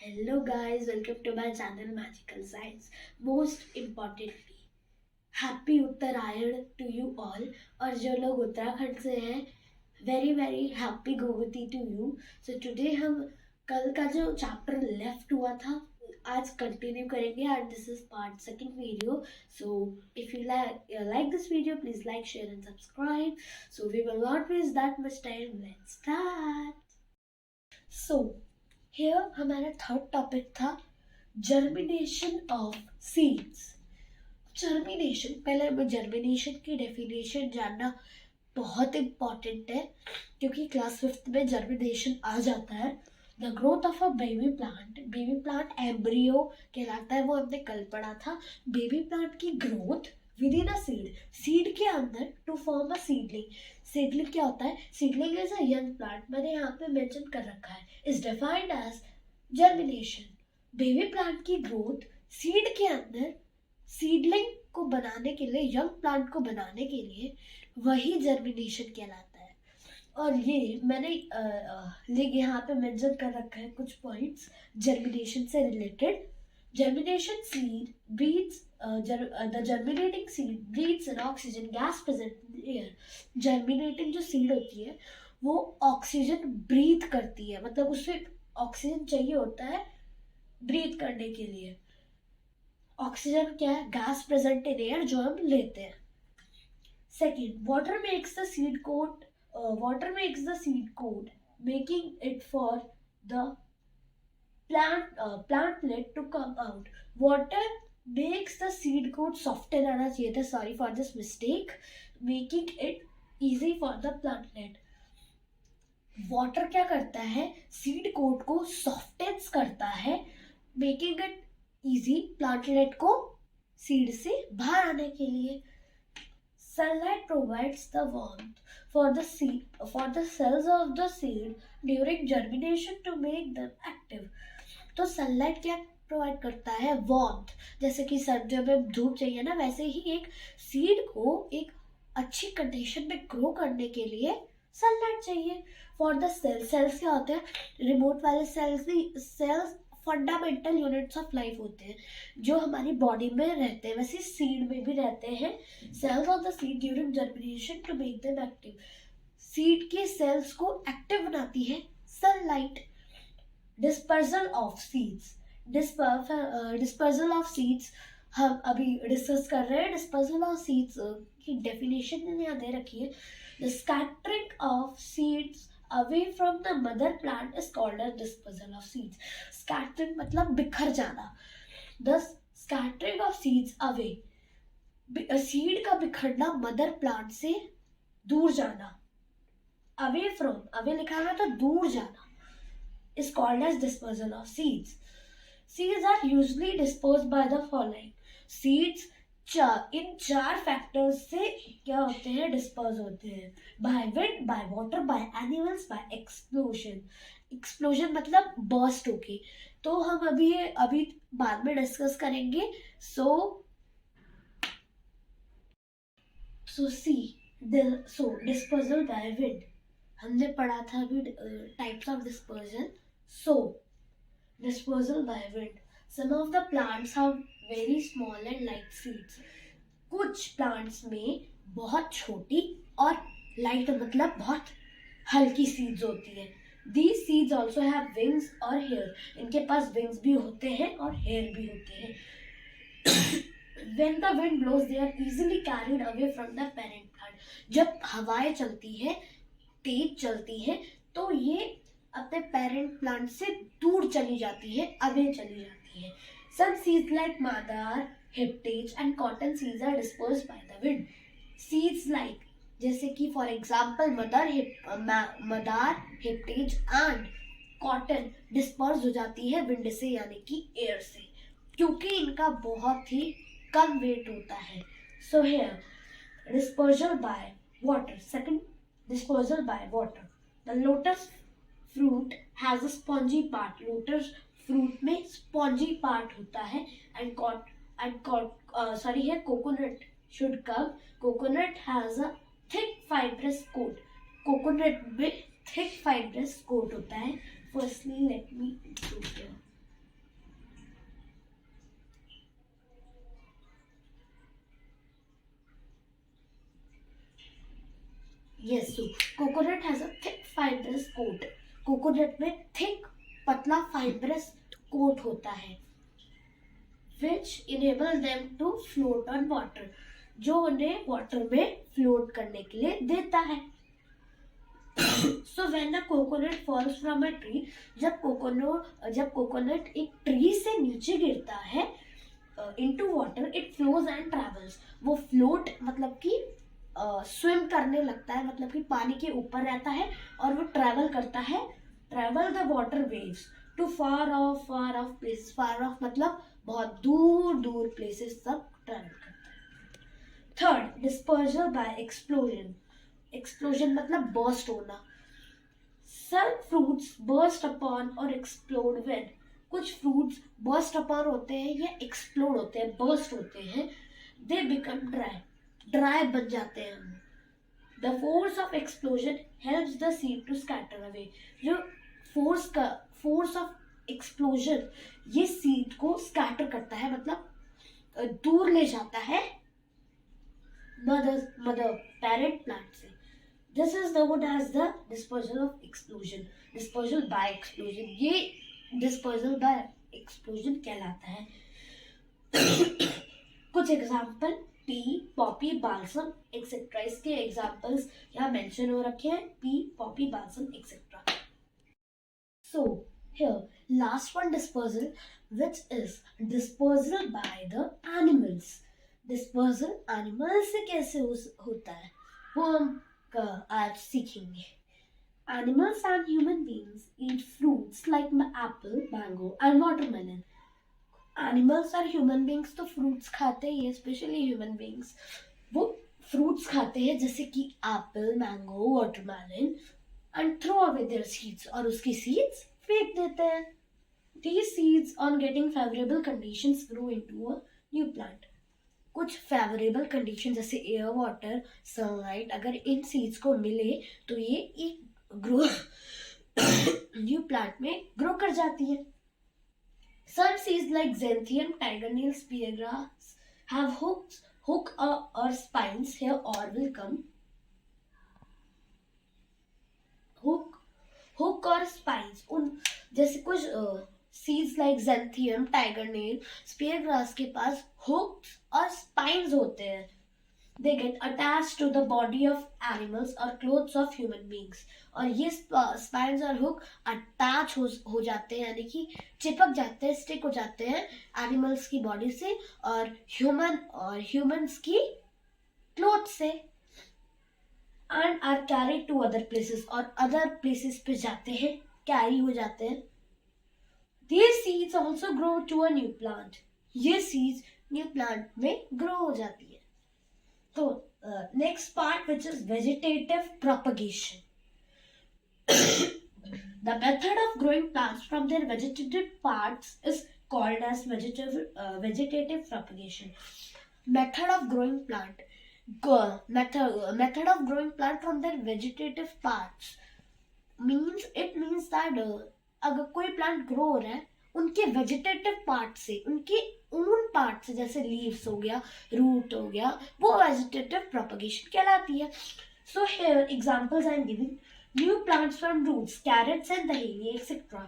Hello guys, welcome to my channel Magical Science. Most importantly, happy Uttarayan to you all. और जो लोग उत्तराखंड से हैं, very very happy Gomti to you. So today हम कल का जो चैप्टर लेफ्ट हुआ था आज कंटिन्यू करेंगे and this is part second video. So if you like this video, please like, share and subscribe. So we will not waste that much time. Let's start. So here हमारा third topic था germination of seeds. Germination, पहले हमें germination की definition जानना बहुत important है क्योंकि class fifth में जर्मिनेशन आ जाता है. The growth of a baby plant embryo कहलाता है, वो हमने कल पढ़ा था. बेबी प्लांट की growth within a seed के अंदर to form a seedling. Seedling क्या होता है? Seedling is a young plant, मैंने यहाँ पे मेंशन कर रखा है, is defined as germination. Baby plant की ग्रोथ सीड के अंदर सीडलिंग को बनाने के लिए, यंग प्लांट को बनाने के लिए, वही जर्मिनेशन कहलाता है. और ये मैंने यहाँ पे मेंशन कर रखा है कुछ पॉइंट्स जर्मिनेशन से related. Germination seed breathes, the germinating seed breathes in oxygen gas present in the air. Germinating जो seed होती है वो ऑक्सीजन ब्रीथ करती है, मतलब उससे ऑक्सीजन चाहिए होता है ब्रीथ करने के लिए. ऑक्सीजन क्या है? गैस प्रेजेंट इन एयर जो हम लेते हैं. Second, water makes the seed coat making it for the plantlet to come out. Water makes the seed coat softer आना चाहिए था, sorry for this mistake, making it easy for the plantlet. Water क्या करता है? Seed coat को सॉफ्टेंस करता है, making it easy plantlet को सीड से बाहर आने के लिए. Sunlight provides the warmth for the cells of the seed during germination to make them active. तो सनलाइट क्या प्रोवाइड करता है? वार्मथ. जैसे कि सर्दियों में धूप चाहिए ना, वैसे ही एक सीड को एक अच्छी कंडीशन में ग्रो करने के लिए सनलाइट चाहिए. फॉर द सेल्स क्या होते हैं? रिमोट वाले cells fundamental units of life होते हैं जो हमारी बॉडी में रहते हैं, वैसे सीड में भी रहते हैं. Cells of the seed during germination to make them active. Seed के सेल्स को एक्टिव बनाती है सनलाइट. डिस्पर्सल ऑफ सीड्स हम अभी डिस्कस कर रहे हैं. डिस्पर्सल ऑफ सीड्स की डेफिनेशन यहाँ दे रखी है. The scattering of seeds away from the mother plant is called as dispersal of seeds. Scattering मतलब बिखर जाना. The scattering of seeds away, seed का बिखरना मदर प्लांट से दूर जाना. अवे फ्रॉम, अवे लिखा हुआ था दूर जाना, is called as dispersal of seeds. Seeds are usually dispersed by the following. Seeds इन 4 फैक्टर्स से क्या होते हैं? डिस्पर्स होते हैं. By wind, by water, by animals, by explosion. Explosion मतलब बर्स्ट होके, तो हम अभी बाद में डिस्कस करेंगे. सो डिस्पर्सल बाय विंड हमने पढ़ा था अभी, types of dispersion. So, dispersal by wind. Some of the plants have very small and light seeds. कुछ प्लांट्स में बहुत छोटी और लाइट मतलब बहुत हल्की सीड्स होती हैं. These seeds also have wings और hair. इनके पास विंग्स भी होते हैं और हेयर भी होते हैं. When the wind blows, they are easily carried away from the parent plant. जब हवाएं चलती है, तेज चलती है, तो ये अपने पेरेंट प्लांट से दूर चली जाती है, अवे चली जाती है. Some seeds like madar, heptage and cotton seeds are dispersed by the wind. Seeds like जैसे कि फॉर एग्जाम्पल मदार, हेप्टेज एंड कॉटन डिस्पर्स हो जाती है विंड से, यानी कि एयर से, क्योंकि इनका बहुत ही कम वेट होता है. So here dispersal by water. Second, dispersal by water. The lotus fruit has a spongy part. Lotus fruit में स्पॉन्जी पार्ट होता है. Coconut should come. Coconut has a thick fibrous coat. Coconut में thick fibrous coat होता है. Firstly let me do here. Yes, so coconut has a thick fibrous coat. Coconut में thick पतला fibrous coat होता है which enable them to float on water, जो उन्हें water में फ्लोट करने के लिए देता है. So when the coconut falls from a tree, जब कोकोनट एक ट्री से नीचे गिरता है into water, it flows and travels. वो float मतलब कि स्विम करने लगता है, मतलब कि पानी के ऊपर रहता है और वो ट्रैवल करता है. Travel the water waves to far off places. Far off मतलब बहुत दूर दूर प्लेसेस तक ट्रैवल करता है. Third, dispersal by explosion. Explosion मतलब बर्स्ट होना. Some fruits burst upon or explode when. कुछ फ्रूट्स burst upon होते हैं या explode होते हैं, burst होते हैं. They become dry. Dry बन जाते हैं. The force of explosion helps the seed to scatter away. जो force of explosion ये seed को scatter करता है, मतलब दूर ले जाता है mother parent plant से. This is known as the dispersal of explosion. Dispersal by explosion. ये dispersal by explosion कहलाता है. कुछ example P, Poppy, balsam etcetera. इसके एग्जाम्पल्स यहाँ मेंशन हो रखे हैं, P, Poppy, balsam etcetera. So here last one dispersal, which is dispersal by the animals. Dispersal animals से कैसे होता है वो हम आज सीखेंगे. Animals and human beings eat fruits like apple, mango and watermelon. Animals और human beings तो fruits खाते ही हैं, especially human beings. वो fruits खाते हैं जैसे कि apple, mango, watermelon and throw away their seeds, और उसकी seeds फेंक देते हैं. These seeds on getting favorable conditions grow into a new plant. कुछ फेवरेबल कंडीशन जैसे एयर, वाटर, सनलाइट अगर इन सीड्स को मिले तो ये एक ग्रो न्यू प्लांट में ग्रो कर जाती है. Some seeds like xanthium, tigernail, speargrass have hook or spines. Here or will come. Hook और spines. उन जैसे कुछ seeds like xanthium, tigernail, speargrass के पास hooks और spines होते हैं. They get attached to the body of animals or clothes of human beings. और ये spines और hook attach हो जाते हैं, यानी कि चिपक जाते हैं, स्टिक हो जाते हैं animals की body से और humans की clothes से. And are carried to other places, और other places पे जाते हैं, carry हो जाते हैं. These seeds also grow to a new plant. ये seeds new plant में grow हो जाती है. तो next part, which is vegetative propagation. The method of growing plants from their vegetative parts is called as vegetative propagation. Method of growing plant. Method of growing plant from their vegetative parts means that अगर कोई plant grow हो रहा है उनके vegetative part से, उनके ऊन part से, जैसे लीव्स हो गया, रूट हो गया, वो वेजिटेटिव प्रोपगेशन कहलाती है. So here examples I am giving. New plants from roots, carrots and dahlia etcetera.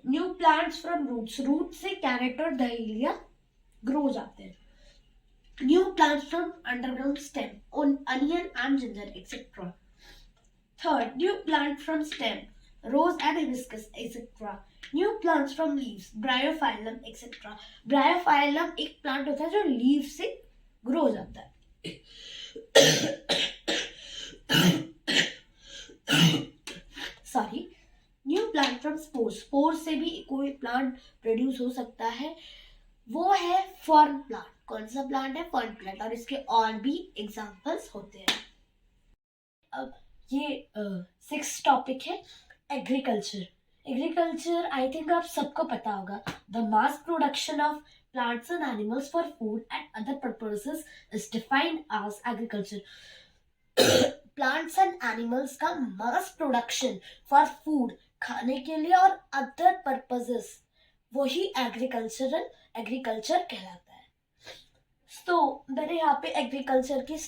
New plants from root से कैरेट और दहीलिया ग्रो हो जाते हैं. New plants from underground stem, onion and ginger etcetera. Third, new plant from stem, rose and hibiscus etc. New plants from leaves, bryophyllum etc. Bryophyllum एक plant होता है जो leave से ग्रो हो जाता है. Sorry. New plant from spores, spores से भी कोई प्लांट प्रोड्यूस हो सकता है, वो है फर्न प्लांट. कौन सा प्लांट है? Fern plant. और इसके और भी एग्जांपल्स होते हैं. अब ये 6th टॉपिक है एग्रीकल्चर. एग्रीकल्चर आई थिंक आप सबको पता होगा. The mass production of plants and animals for food and other purposes is defined as agriculture. Plants and animals का मास प्रोडक्शन फॉर फूड, खाने के लिए और अदर पर्पसेस, वही एग्रीकल्चर कहलाता है. तो मैंने यहाँ पे एग्रीकल्चर की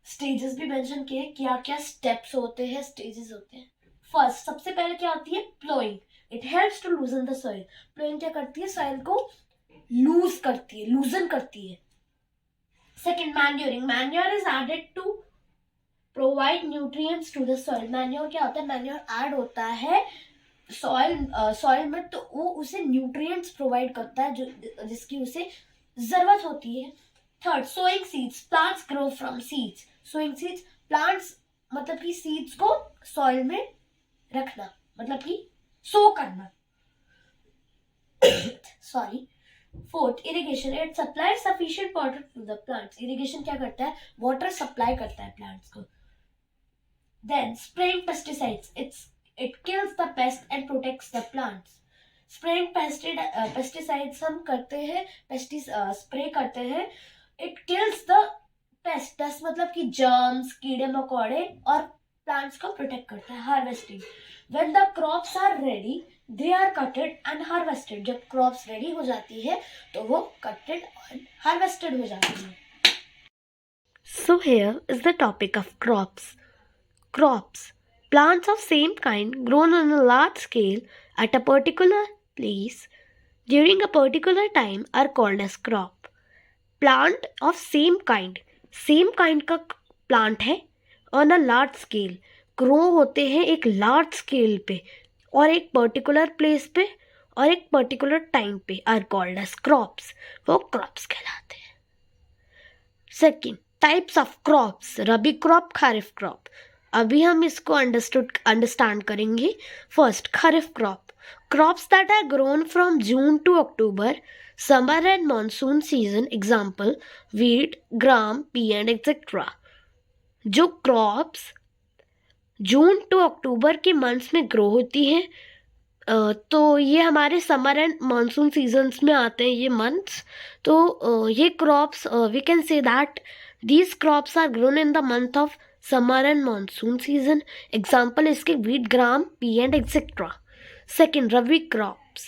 स्टेजेस भी मेंशन किए, क्या क्या स्टेप्स होते हैं, स्टेजेस होते हैं. फर्स्ट, सबसे पहले क्या होती है? Ploughing. It helps to loosen the soil. Ploughing क्या करती है? सॉइल को लूज करती है, लूजन करती है. Second, manuring. Manure is added to provide nutrients to the soil. Manure क्या होता है? मैन्योर ऐड होता है सॉइल में, तो वो उसे न्यूट्रिएंट्स प्रोवाइड करता है जिसकी उसे जरूरत होती है. Third, sowing seeds. Plants grow from seeds. Sowing seeds, plants मतलब कि सीड्स को सॉइल में रखना, मतलब कि सो करना. Sorry. Fourth, irrigation. It supply sufficient water to the plants. Irrigation क्या करता है? वाटर सप्लाई करता है प्लांट्स को. Then spraying pesticides. It kills the pest and protects the plants. Spraying pesticides हम करते हैं, स्प्रे करते हैं. It kills the pest. Pest मतलब कि जर्म्स, कीड़े मकोड़े, और प्लांट्स को प्रोटेक्ट करता है. Harvesting. When the crops are ready they are cutted and harvested. जब क्रॉप्स रेडी हो जाती है तो वो कटेड और हार्वेस्टेड हो जाती है. So here is the topic of crops. Crops. Plants of same kind grown on a large scale at a particular place during a particular time are called as crop. Plant of same kind. Same kind का plant है on a large scale. grow होते हैं एक large scale पे और एक particular place पे और एक particular time पे are called as crops. वो crops कहलाते हैं. Second, types of crops. Rabi crop, kharif crop. अभी हम इसको अंडरस्टैंड करेंगे. First, kharif crop. Crops that are grown from June to October, summer and monsoon season. Example, wheat, gram, pea and etcetera. जो crops June to October के months में grow होती हैं, तो ये हमारे समर एंड मानसून सीजन्स में आते हैं ये मंथ्स. तो ये crops we can say that these crops are grown in the month of summer and monsoon season. Example इसके wheat, gram, pea and etc. Second, rabi crops.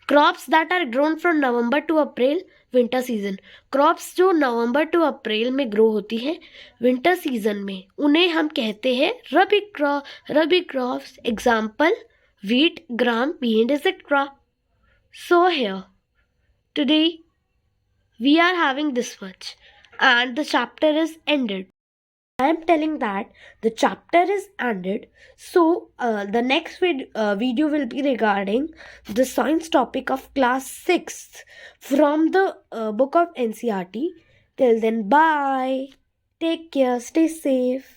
Crops that are grown from November to April, winter season. Crops जो नवंबर to अप्रैल में grow होती है winter season में, उन्हें हम कहते हैं rabi crops. Example, wheat, gram, pea and etc. So here today we are having this much and the chapter is ended. I am telling that the chapter is ended. So the next video will be regarding the science topic of class 6th from the book of NCERT. Till then, bye. Take care. Stay safe.